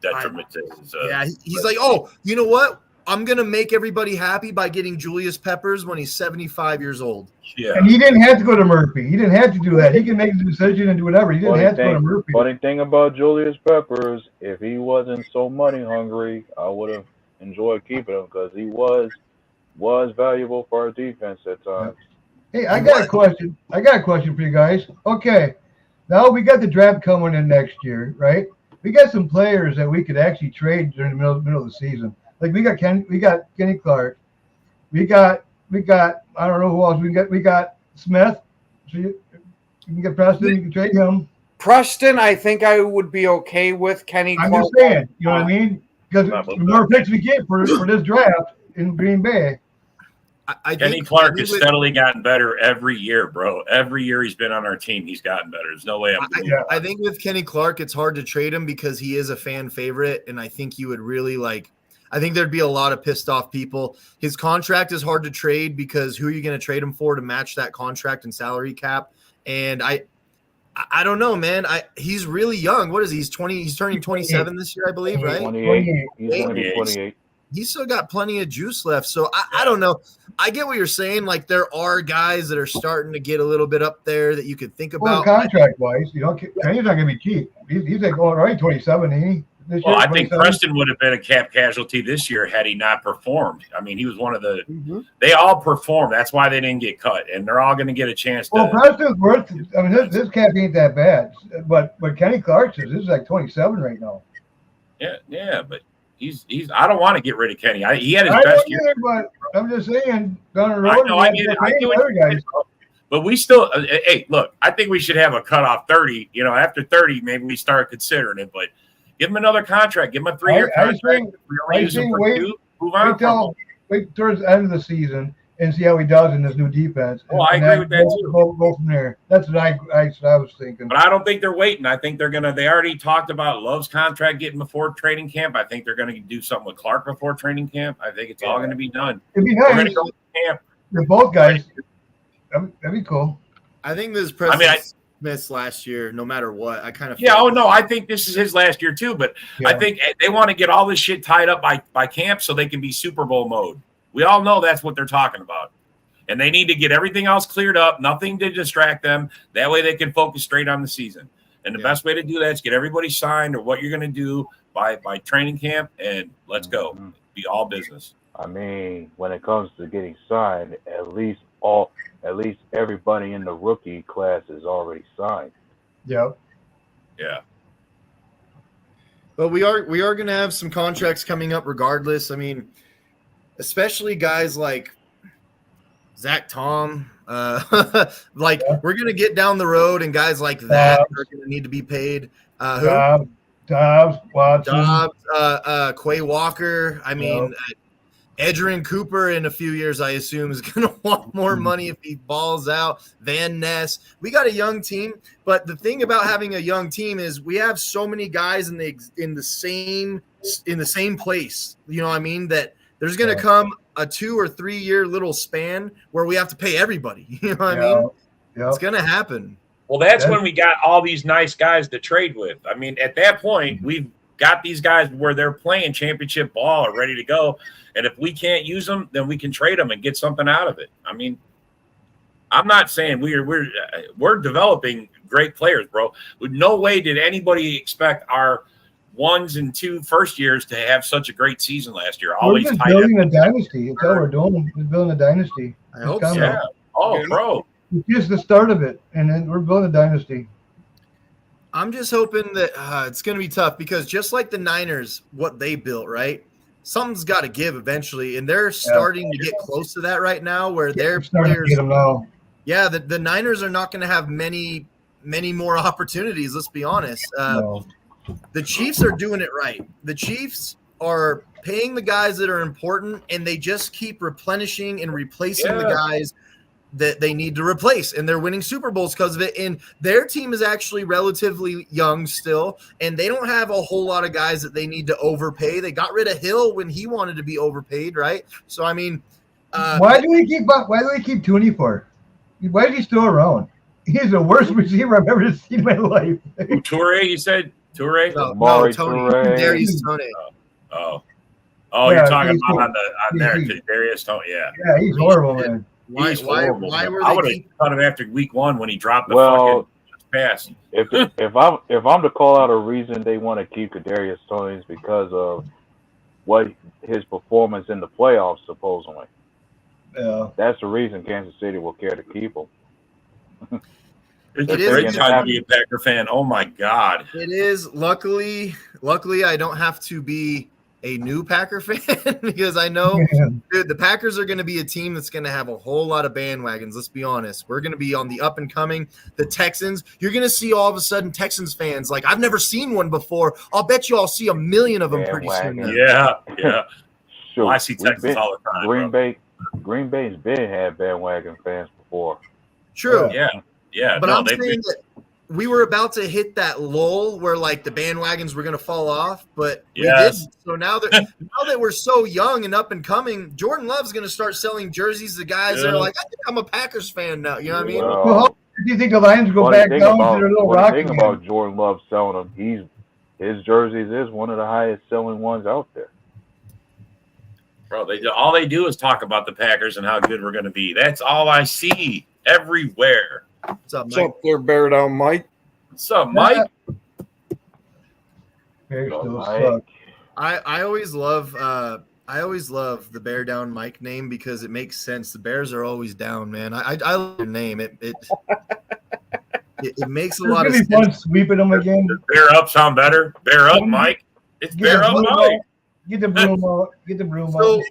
detriment to his. He's like, oh, you know what? I'm gonna make everybody happy by getting Julius Peppers when he's 75 years old. Yeah, and he didn't have to go to Murphy. He didn't have to do that. He can make the decision and do whatever. He didn't have to go to Murphy. Funny thing about Julius Peppers, if he wasn't so money hungry, I would have enjoyed keeping him because he was valuable for our defense at times. Hey, I got a question. For you guys. Okay, now we got the draft coming in next year, right? We got some players that we could actually trade during the middle of the season. Like we got Kenny Clark, we got I don't know who else we got Smith. So you can get Preston, you can trade him. Preston, I think I would be okay with Kenny Clark. I'm just saying, you know what I mean? Because the more picks we get for this draft in Green Bay. Kenny Clark has steadily gotten better every year, bro. Every year he's been on our team, he's gotten better. There's no way I think with Kenny Clark, it's hard to trade him because he is a fan favorite, and I think you would really I think there'd be a lot of pissed off people. His contract is hard to trade because who are you going to trade him for to match that contract and salary cap? And I don't know, man. He's really young. What is he? He's 20. He's turning 27 this year, I believe, right? 28. He's going to be 28. He's still got plenty of juice left. So I don't know. I get what you're saying. Like there are guys that are starting to get a little bit up there that you could think about. Well, contract wise, Kenny's not going to be cheap. He's like already 27, ain't he? Well, I think Preston would have been a cap casualty this year had he not performed. I mean, he was one of the they all performed. That's why they didn't get cut, and they're all going to get a chance to. Well, Preston's worth. I mean, this cap ain't that bad, but Kenny Clark says this is like 27 right now. Yeah, but he's. I don't want to get rid of Kenny. He had his best year, but I'm just saying down the road. I get it. But we still. Hey, look, I think we should have a cutoff 30. You know, after 30, maybe we start considering it, but. Give him another contract. Give him a 3-year contract. I think wait towards the end of the season and see how he does in this new defense. Well, I agree with that too. Go from there. That's what I was thinking. But I don't think they're waiting. I think they already talked about Love's contract getting before training camp. I think they're going to do something with Clark before training camp. I think it's all going to be done. It'd be We're going nice. to go to camp. They're both guys. That'd be cool. I think this Preston Smith's last year, no matter what. I kind of I think this is his last year too. But I think they want to get all this shit tied up by camp so they can be Super Bowl mode. We all know that's what they're talking about. And they need to get everything else cleared up, nothing to distract them. That way they can focus straight on the season. And the best way to do that is get everybody signed or what you're going to do by training camp, and let's go. Be all business. I mean, when it comes to getting signed, at least everybody in the rookie class is already signed. Yep. Yeah. But we are going to have some contracts coming up regardless. I mean, especially guys like Zach Tom. We're going to get down the road, and guys like that are going to need to be paid. Dobbs, Watson. Quay Walker. I mean, Edgerrin Cooper in a few years, I assume, is going to want more money if he balls out. Van Ness. We got a young team, but the thing about having a young team is we have so many guys in the same place. You know what I mean? That there's going to come a 2 or 3 year little span where we have to pay everybody. You know what I mean? Yeah. It's going to happen. Well, that's when we got all these nice guys to trade with. I mean, at that point, we've got these guys where they're playing championship ball or ready to go. And if we can't use them, then we can trade them and get something out of it. I mean, I'm not saying we're developing great players, bro. No way did anybody expect our 1s and 2 first years to have such a great season last year. We're just building a dynasty. That's all we're doing. We're building a dynasty. I hope so. Yeah. Oh, bro. It's just the start of it, and then we're building a dynasty. I'm just hoping that it's going to be tough because just like the Niners, what they built, right? Something's got to give eventually, and they're starting to get close to that right now where their players get them now. Yeah, the Niners are not going to have many more opportunities, let's be honest. No. The Chiefs are doing it right. The Chiefs are paying the guys that are important, and they just keep replenishing and replacing the guys that they need to replace, and they're winning Super Bowls because of it. And their team is actually relatively young still, and they don't have a whole lot of guys that they need to overpay. They got rid of Hill when he wanted to be overpaid, right? So I mean, why do we keep Tooney for? Why is he still around? He's the worst receiver I've ever seen in my life. Toure, you said Toure? No, Tony. Darius Tony. Oh, you're talking about on there, Darius Tony. Yeah, he's horrible, man. Why were I would have cut him after week 1 when he dropped the fucking pass. If I'm to call out a reason they want to keep Kadarius Toney is because of what his performance in the playoffs supposedly. Yeah, that's the reason Kansas City will care to keep him. It's a great time to be a Packer fan. Oh my God! It is. Luckily, I don't have to be a new Packer fan because I know dude, the Packers are going to be a team that's going to have a whole lot of bandwagons. Let's be honest. We're going to be on the up and coming. The Texans, you're going to see all of a sudden Texans fans like I've never seen one before. I'll bet you I'll see a million of them pretty soon. Yeah. Sure. I see Texans all the time. Green Bay's been had bandwagon fans before. True. Yeah. But I'm saying that we were about to hit that lull where like the bandwagons were going to fall off, but we didn't. So now that we're so young and up and coming, Jordan Love's going to start selling jerseys to guys that are like, I think I'm a Packers fan now. You know what I mean? Well, do you think the Lions go back down to their little rock? The thing about Jordan Love selling them, his jerseys is one of the highest selling ones out there. Bro, all they do is talk about the Packers and how good we're going to be. That's all I see everywhere. What's up, Mike? What's up there, Bear Down Mike? What's up, Mike? I always love the Bear Down Mike name because it makes sense. The Bears are always down, man. I love your name. It makes a lot of sense. Fun sweeping them again. Does Bear Up sound better? Bear Up, Mike. It's Bear Up, Mike. Get the broom out. Get the broom out.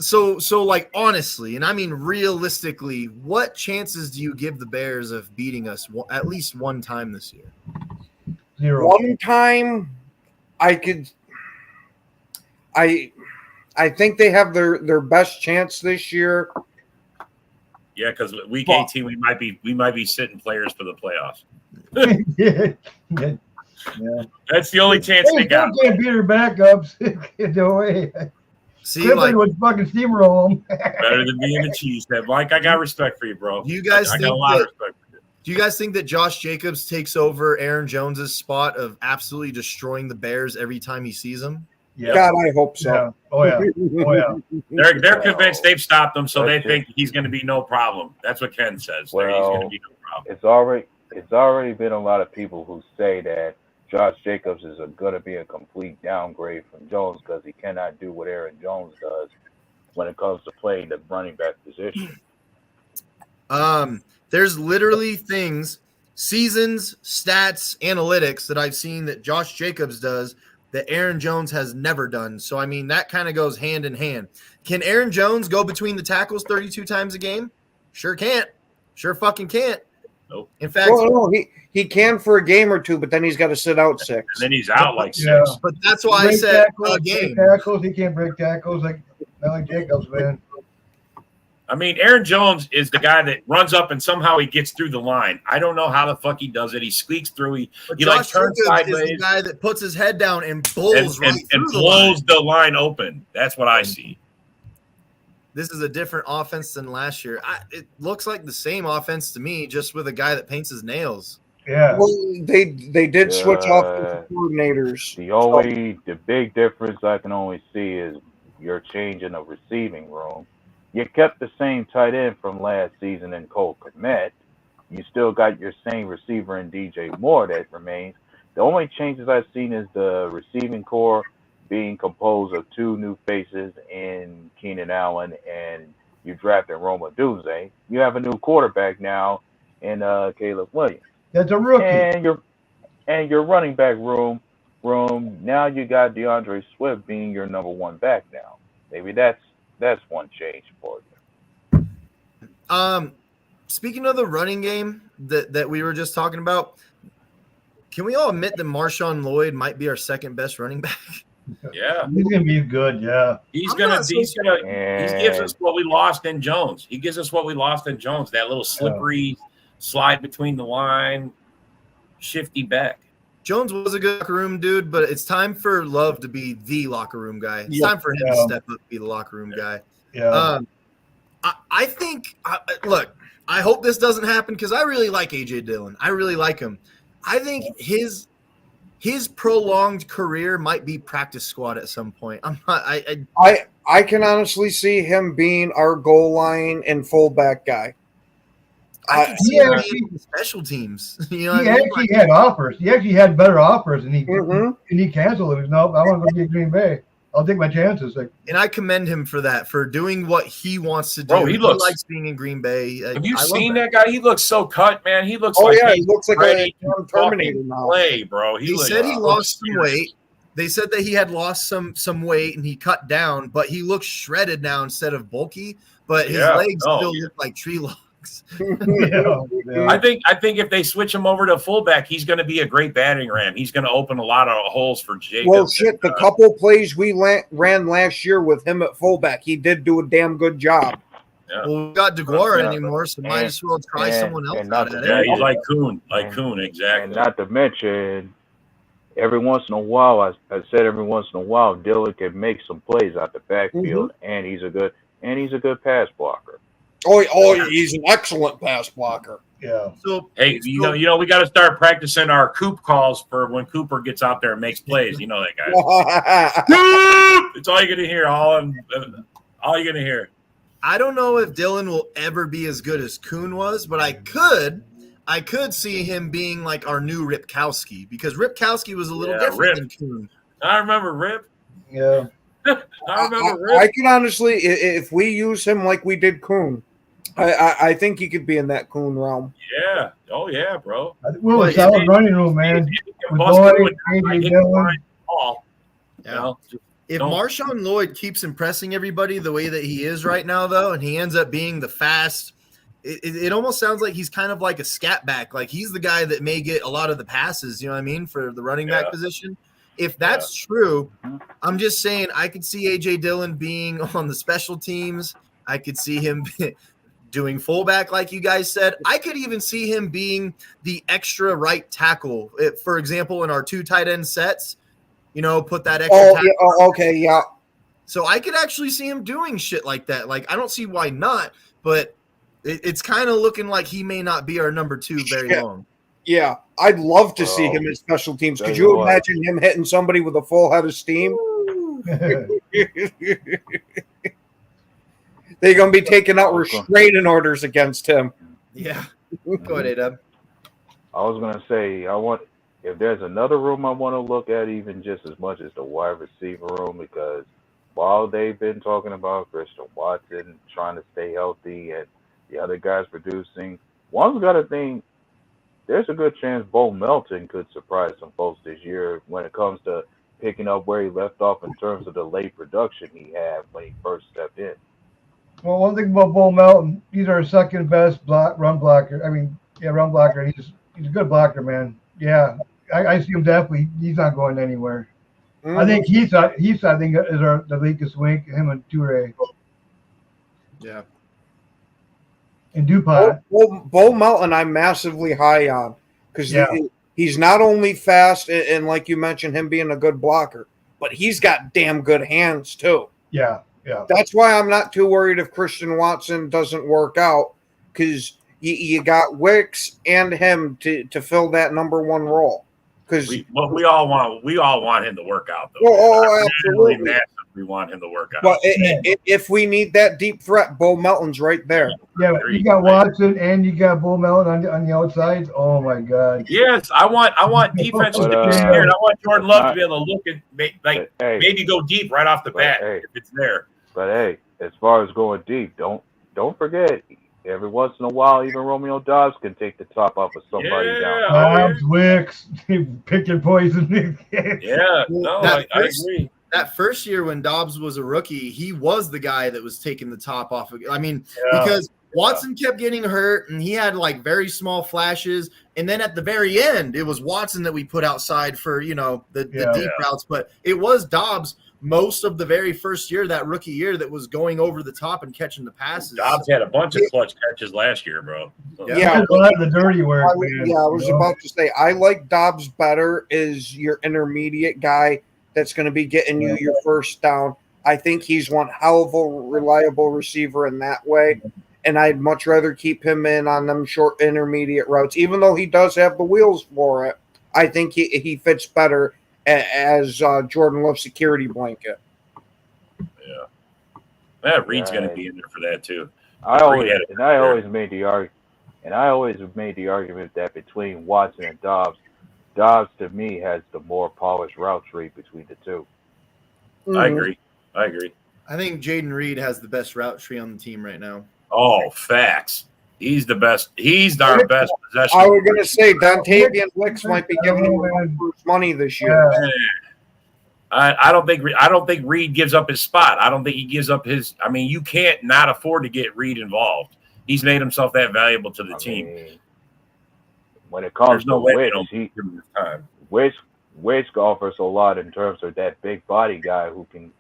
So, like, honestly, and I mean realistically, what chances do you give the Bears of beating us at least one time this year? 0. One time, I I think they have their best chance this year. Yeah, because week 18 we might be sitting players for the playoffs. Yeah. That's the only chance they got. Can't beat her backups. No way. See, Cleveland would fucking steamroll them. Better than being a cheese head. Mike, I got respect for you, bro. Do you guys I think got a lot of respect for you. Do you guys think that Josh Jacobs takes over Aaron Jones's spot of absolutely destroying the Bears every time he sees them? Yeah. God, I hope so. Yeah. Oh yeah. Oh yeah. They're convinced they've stopped him, so they think he's going to be no problem. That's what Ken says. He's going to be no problem. It's already been a lot of people who say that Josh Jacobs is going to be a complete downgrade from Jones because he cannot do what Aaron Jones does when it comes to playing the running back position. There's literally things, seasons, stats, analytics that I've seen that Josh Jacobs does that Aaron Jones has never done. So, I mean, that kind of goes hand in hand. Can Aaron Jones go between the tackles 32 times a game? Sure can't. Sure fucking can't. Nope. In fact, no, he can for a game or two, but then he's got to sit out 6. And then he's out like 6. Yeah. But that's why I said a game. Tackles, he can't break tackles not like Jacobs, man. I mean, Aaron Jones is the guy that runs up and somehow he gets through the line. I don't know how the fuck he does it. He squeaks through. He like turns sideways. Is the guy that puts his head down and blows and blows the line open. That's what I see. This is a different offense than last year. It looks like the same offense to me, just with a guy that paints his nails. Yeah. Well, they did switch off the coordinators. The big difference I can only see is you're changing the receiving room. You kept the same tight end from last season in Cole Kmet. You still got your same receiver in DJ Moore that remains. The only changes I've seen is the receiving core being composed of 2 new faces in Keenan Allen, and you drafted Roma Dunze. You have a new quarterback now in Caleb Williams. That's a rookie. And your running back room now you got DeAndre Swift being your number 1 back now. Maybe that's one change for you. Speaking of the running game that we were just talking about, can we all admit that Marshawn Lloyd might be our second best running back? Yeah, he's gonna be good. Yeah, he gives us what we lost in Jones. He gives us what we lost in Jones. That little slippery slide between the line, shifty back. Jones was a good locker room dude, but it's time for Love to be the locker room guy. It's time for him to step up, be the locker room guy. Yeah. I think. Look, I hope this doesn't happen because I really like AJ Dillon. I really like him. I think his prolonged career might be practice squad at some point. I can honestly see him being our goal line and fullback guy. I can see him being special teams. You know, he actually had offers. He actually had better offers, and he canceled it. No, I want to go get Green Bay. I'll take my chances. And I commend him for that, for doing what he wants to do. Bro, he likes being in Green Bay. Have you seen that guy? He looks so cut, man. He looks he looks like a Terminator now. Play, bro. He said he lost some weight. They said that he had lost some weight and he cut down, but he looks shredded now instead of bulky. But his legs still look like tree logs. I think if they switch him over to fullback, he's going to be a great batting ram. He's going to open a lot of holes for Jacobs. Well, shit, the couple plays we ran last year with him at fullback, he did do a damn good job. Yeah. Well, we got DeGuara anymore, so might as well try someone else out of it. Yeah, he's like Kuhn, exactly. And not to mention, every once in a while, I said every once in a while, Dillon can make some plays out the backfield, and he's a good pass blocker. Oh, he's an excellent pass blocker. Yeah. So hey, you know, we got to start practicing our Coop calls for when Cooper gets out there and makes plays. You know that guy. Coop! It's all you're gonna hear. All you're gonna hear. I don't know if Dillon will ever be as good as Kuhn was, but I could see him being like our new Ripkowski, because Ripkowski was a little different than Kuhn. I remember Rip. Yeah. I remember Rip. I can honestly, if we use him like we did Kuhn, I think he could be in that Kuhn realm. Yeah. Oh yeah, bro. We're a solid running room, man. If Marshawn Lloyd keeps impressing everybody the way that he is right now, though, and he ends up being the fast, it almost sounds like he's kind of like a scat back. Like he's the guy that may get a lot of the passes, you know what I mean, for the running back position. if that's true, I'm just saying I could see A.J. Dillon being on the special teams. I could see him doing fullback, like you guys said. I could even see him being the extra right tackle. For example, in our 2 tight end sets, put that extra tackle. Yeah, okay, yeah. So I could actually see him doing shit like that. Like, I don't see why not, but it's kind of looking like he may not be our number 2 very long. Yeah, I'd love to see him in special teams. Could you imagine him hitting somebody with a full head of steam? They're going to be taking out restraining orders against him. Yeah. Go ahead, A-Dub. I was going to say, if there's another room I want to look at, even just as much as the wide receiver room, because while they've been talking about Christian Watson trying to stay healthy and the other guys producing, one's got to think there's a good chance Bo Melton could surprise some folks this year when it comes to picking up where he left off in terms of the late production he had when he first stepped in. Well, one thing about Bo Melton, he's our second best run blocker. Run blocker. He's a good blocker, man. Yeah, I see him definitely. He's not going anywhere. Mm-hmm. I think Heath is the weakest link. Him and Toure. Yeah. And DuPont. Bo Melton, I'm massively high on because he's not only fast and like you mentioned, him being a good blocker, but he's got damn good hands too. Yeah. Yeah. That's why I'm not too worried if Christian Watson doesn't work out because you got Wicks and him to fill that number 1 role. Because we all want him to work out though. Absolutely. We want him to work out. But if we need that deep threat, Bo Melton's right there. Yeah, but you got Watson and you got Bo Melton on the outsides. Oh my God. Yes, I want defenses to be scared. I want Jordan Love to be able to look and maybe go deep right off the bat if it's there. But hey, as far as going deep, don't forget. Every once in a while, even Romeo Dobbs can take the top off of somebody down. Dobbs, Wicks, pick your poison. I agree. That first year when Dobbs was a rookie, he was the guy that was taking the top off of. Because Watson kept getting hurt, and he had like very small flashes. And then at the very end, it was Watson that we put outside for the deep routes. But it was Dobbs most of the very first year, that rookie year, that was going over the top and catching the passes. Dobbs had a bunch of clutch catches last year, bro. So. Yeah, a lot of the dirty work. I was about to say, I like Dobbs better as your intermediate guy that's going to be getting you your first down. I think he's one hell of a reliable receiver in that way, and I'd much rather keep him in on them short intermediate routes, even though he does have the wheels for it. I think he fits better as Jordan Love's security blanket. Yeah. Reed's going to be in there for that too. I always made the argument that between Watson and Dobbs to me has the more polished route tree between the two. Mm-hmm. I agree. I think Jaden Reed has the best route tree on the team right now. Oh, facts. He's the best. He's our best possession. I was going to say Dontavian Wicks might be giving him money this year. Yeah. I don't think Reed gives up his spot. I don't think he gives up his. I mean, you can't not afford to get Reed involved. He's made himself that valuable to the team. When it comes to Wicks, Wicks offers a lot in terms of that big body guy who can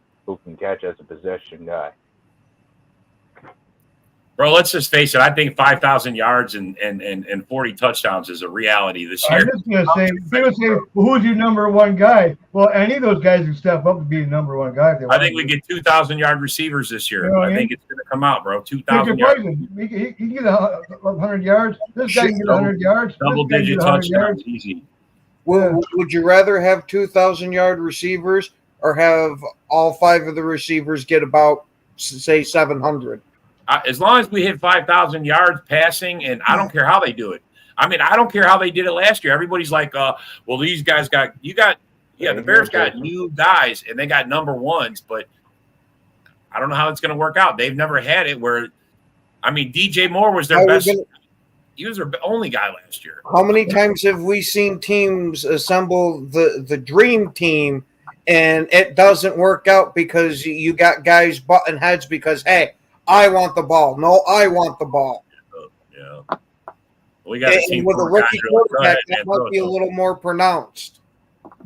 catch as a possession guy. Bro, let's just face it. I think 5,000 yards and 40 touchdowns is a reality this year. I'm just going to say, who's your number 1 guy? Well, any of those guys can step up to be the number 1 guy. I think we get 2,000-yard receivers this year. I think it's going to come out, bro. 2,000 yards. He can get 100 yards. This guy can get 100 yards. Double-digit touchdowns, easy. Would you rather have 2,000-yard receivers or have all 5 of the receivers get about, say, 700? As long as we hit 5,000 yards passing, and I don't care how they do it. I mean, I don't care how they did it last year. Everybody's like, well, these guys the Bears got new guys, and they got number 1s, but I don't know how it's going to work out. They've never had it where, DJ Moore was their best. He was their only guy last year. How many times have we seen teams assemble the dream team, and it doesn't work out because you got guys butting heads because, hey, I want the ball. No, I want the ball. Yeah. We got a team with a rookie quarterback that might be a little more pronounced.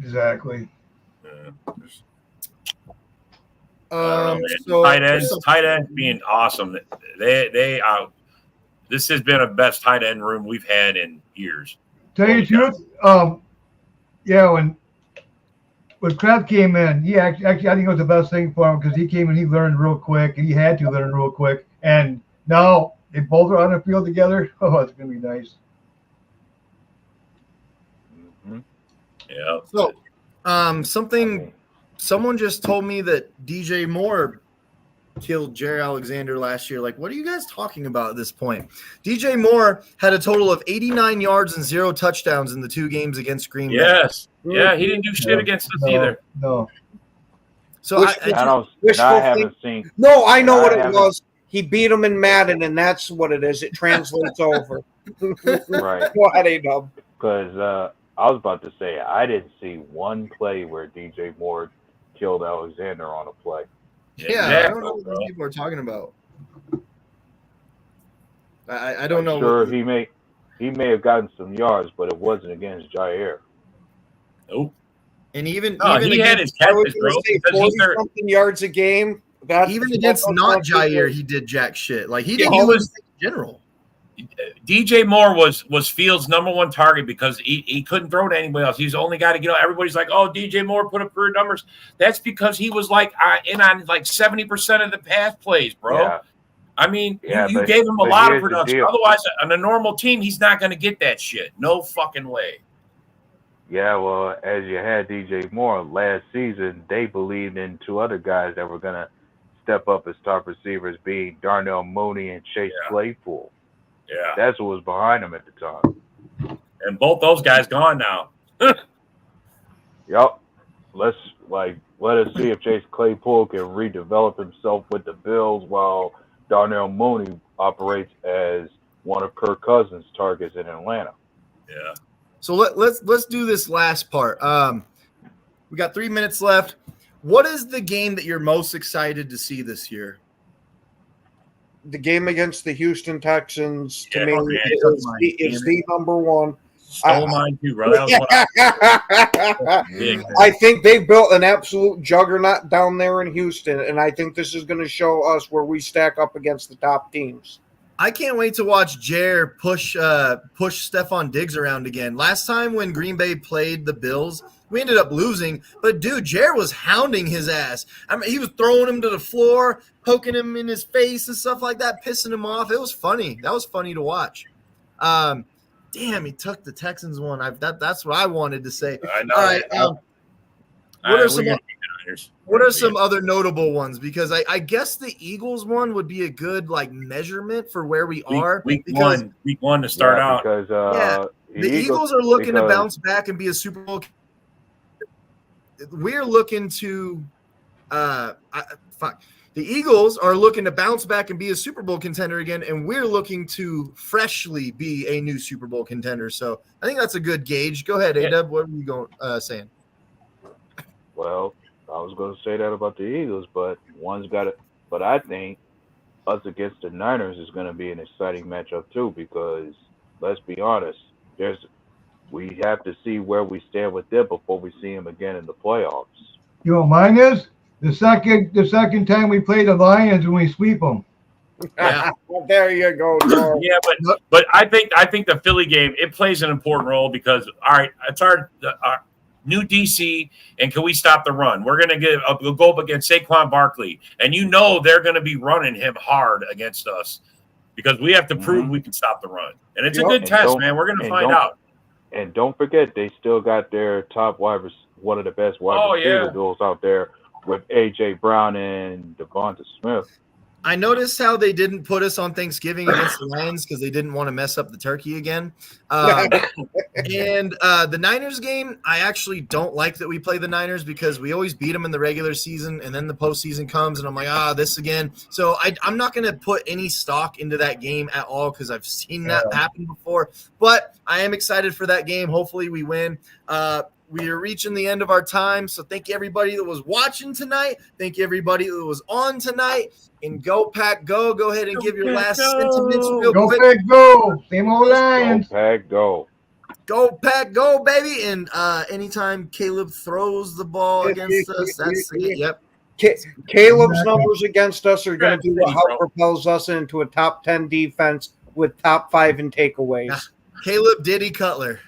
Exactly. I don't know, man. So tight ends being awesome. They this has been the best tight end room we've had in years. Tell you the truth, yeah, when Kraft came in, actually, I think it was the best thing for him because he came and he learned real quick, and he had to learn real quick. And now they both are on the field together. Oh, it's gonna be nice. Mm-hmm. Yeah. So, someone just told me that DJ Moore killed Jerry Alexander last year. Like, what are you guys talking about at this point? DJ Moore had a total of 89 yards and 0 touchdowns in the 2 games against Green Bay. Yes. Yeah, he didn't do shit against us either. No. So I haven't seen. No, I know what it was. He beat him in Madden, and that's what it is. It translates over. Right. Go ahead, A-Dub. Because I was about to say, I didn't see one play where DJ Moore killed Alexander on a play. Yeah, I don't know what these people are talking about. I don't know. Sure, he may have gotten some yards, but it wasn't against Jair. Nope. And even he had his catches, bro. 40-something yards a game. Even against not Jair, he did jack shit. Like he didn't was in general. DJ Moore was Fields' number 1 target because he couldn't throw to anybody else. He's the only guy to get out. Everybody's like, oh, DJ Moore put up career numbers. That's because he was like in on like 70% of the pass plays, bro. Yeah. I mean, you gave him a lot of production. Otherwise, on a normal team, he's not going to get that shit. No fucking way. Yeah, well, as you had DJ Moore last season, they believed in 2 other guys that were going to step up as top receivers, being Darnell Mooney and Chase Claypool. Yeah, that's what was behind him at the time. And both those guys gone now. Yep. Let us see if Chase Claypool can redevelop himself with the Bills while Darnell Mooney operates as one of Kirk Cousins' targets in Atlanta. Yeah. So let's do this last part. We got 3 minutes left. What is the game that you're most excited to see this year? The game against the Houston Texans to me is the number 1. Mine too, bro. I think they built an absolute juggernaut down there in Houston, and I think this is going to show us where we stack up against the top teams. I can't wait to watch Jair push Stephon Diggs around again. Last time when Green Bay played the Bills, we ended up losing. But, dude, Jair was hounding his ass. I mean, he was throwing him to the floor, poking him in his face and stuff like that, pissing him off. It was funny. That was funny to watch. Damn, he took the Texans one. That's what I wanted to say. I know. All right. What are some other notable ones? Because I guess the Eagles one would be a good measurement for where we are. Week one to start out. Because the Eagles are looking to bounce back and be a Super Bowl. We're looking to the Eagles are looking to bounce back and be a Super Bowl contender again, and we're looking to freshly be a new Super Bowl contender. So I think that's a good gauge. Go ahead, A-Dub. What are you saying? Well, I was going to say that about the Eagles, but one's got it. But I think us against the Niners is going to be an exciting matchup too, because let's be honest, we have to see where we stand with them before we see them again in the playoffs. You know what mine is? The second time we play the Lions when we sweep them. Yeah. There you go, Joe. Yeah, but I think the Philly game, it plays an important role because it's our new DC, and can we stop the run? We're gonna go up against Saquon Barkley, and they're gonna be running him hard against us because we have to prove we can stop the run, and it's a good test, man. We're gonna find out. And don't forget, they still got their top one of the best wide receiver duels out there with AJ Brown and Devonta Smith. I noticed how they didn't put us on Thanksgiving against the Lions because they didn't want to mess up the turkey again. And the Niners game, I actually don't like that we play the Niners because we always beat them in the regular season, and then the postseason comes, and I'm like, this again. So I'm not going to put any stock into that game at all because I've seen that happen before. But I am excited for that game. Hopefully we win. We are reaching the end of our time, so thank you everybody that was watching tonight. Thank you everybody that was on tonight. And go Pack Go! Go ahead and give your last sentiments real quick. Go Pack Go! Same old Lions. Go Pack Go! Go Pack, go baby! And anytime Caleb throws the ball against us, that's yep. Caleb's numbers against us are going to be what propels us into a top 10 defense with top 5 in takeaways. Caleb Diddy Cutler.